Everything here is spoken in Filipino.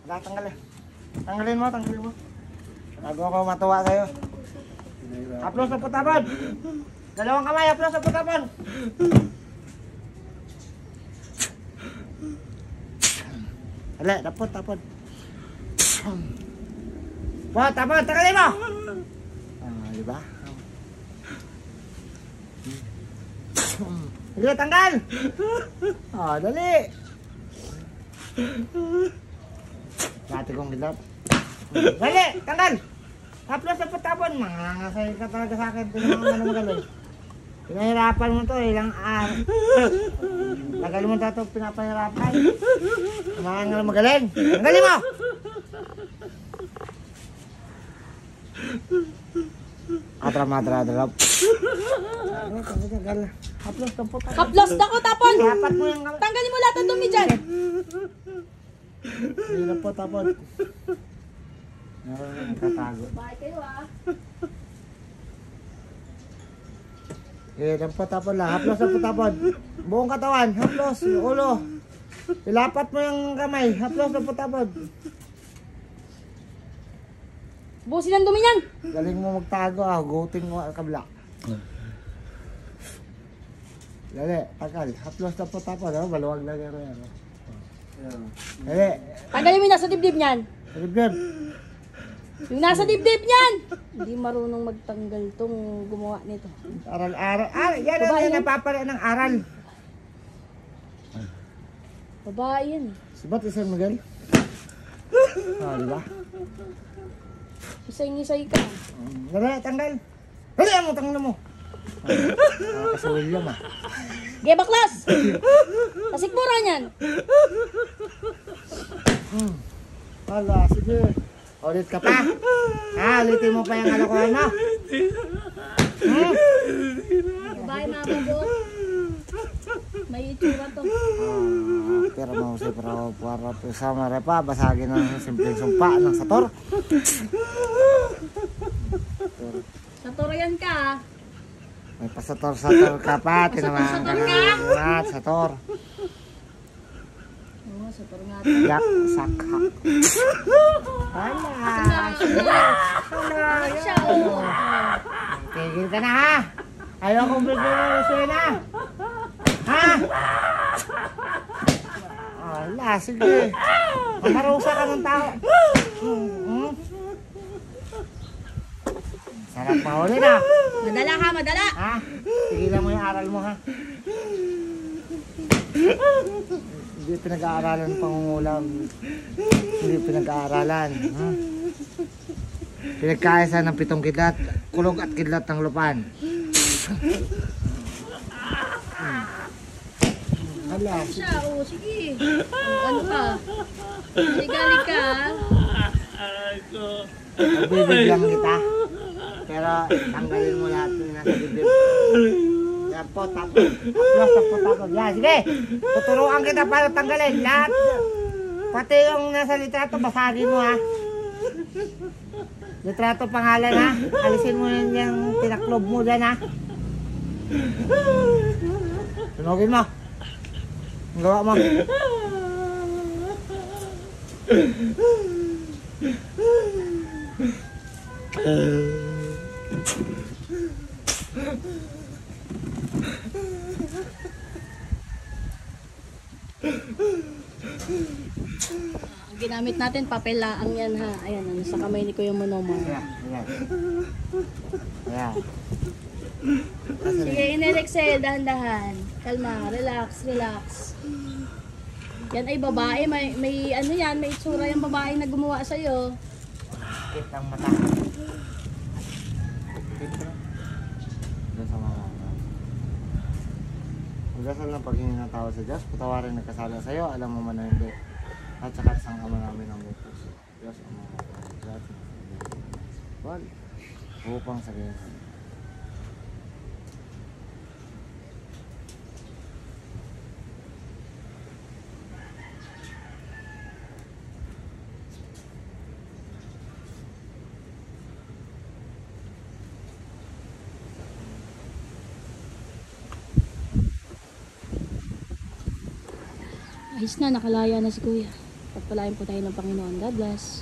Tanggalin. Tanggalin mo. Bago ako matuwa sa'yo. Haplos sa putabon. Dalawang kamay, haplos sa putabon. Hala, tapon. Tapon, tanggalin mo. Diba? Sige, tanggal. Dali. Dati kong gilap. Dali, tanggal. Haplos sa putabon. Mangangasay ka talaga sa akin. Pinangangan na magaling. Pinahirapan mo to, ilang araw. Tagal mo ito pinapahirapan. Mangangan na magaling. Tanggalin mo. Adram. Haplos sa putabon. Haplos na ko, tapon! Dapat mo yung... Tanggalin mo lahat ang dumi dyan. Hindi na po, tapon. Nakatago. Bakit kayo Tapon lang. Haplos sa putabon. Buong katawan. Haplos. Ulo. Ilapat mo yung kamay. Haplos sa putabon. Busin ang dumi niyan. Galing mo magtago. Gutin mo ang kabla. Dali. Tagal. Haplos sa putabon. Baluwag lang yan. Dali. Tanggalin mo yung nasa dibdib niyan. Ribyan. Yung nasa dibdib niyan. Hindi marunong magtanggal tong gumawa nito. Aral. Yan ang napapala ng aral. Babae yan. Sibat isang Miguel. Diba? Isay-isay ka. Dali, tanggal. Dali mo, tanggal mo. Kasi William Ge, baklas! Pasikmura niyan. Hala, sige. Ulit ka pa. Ulitin mo pa yung kalokohan mo. Babae mga kabuk. May itsura to. Pero mo si para sama repa, basagin ng simpleng sumpa ng sator. Sator yan ka. May pasator ka pa. Tinamaan ka na. Sator. Oo, sator nga. Yak, sakhak. Hala. Siya, oo. Tigil ka na ha. Ayaw kong bigyan ng na. Ha? Hala, sige. Mamarusa ka ng tao. Sarap mahuli na. Madala ha, madala. Ha? Tigilan mo yung aral mo ha. Hindi pinag-aaralan pangungulam. Hindi pinag-aaralan. Pinagkaisa ng 7 kidlat. Kulog at kidlat ng lupan. Hala. Siya, oo, sige. Ano ka? Galing ka. Magbibiglang kita. Pero tanggalin mo lahat ng nasa bibig. Yan po, tapos. Tapos. Yan, sige. Tuturuan kita para tanggalin lahat. Pati yung nasa litrato, basagin mo ha. Litrato pangalan ha. Alisin mo yung tinaklob mo dyan ha. Tunogin mo. Ang gawa mo. Ang ginamit natin, papel laang yan ha. Ayan, ano, sa kamay ni Kuya Monomo. Ayan. Sige, inhale-exhale, dahan-dahan. Kalma, relax. Yan ay babae, may ano yan, may itsura yung babae na gumawa sa'yo. Sakit ang mata. Magdasal ng paghingi ng tao sa Diyos, patawarin nagkasala sa iyo, alam mo man na hindi. At saka isang ama namin ang may puso. Diyos ang mga kapatid. Well, upang sa ganyan. Ayos na, nakalaya na si Kuya. Pagpalain po tayo ng Panginoon. God bless.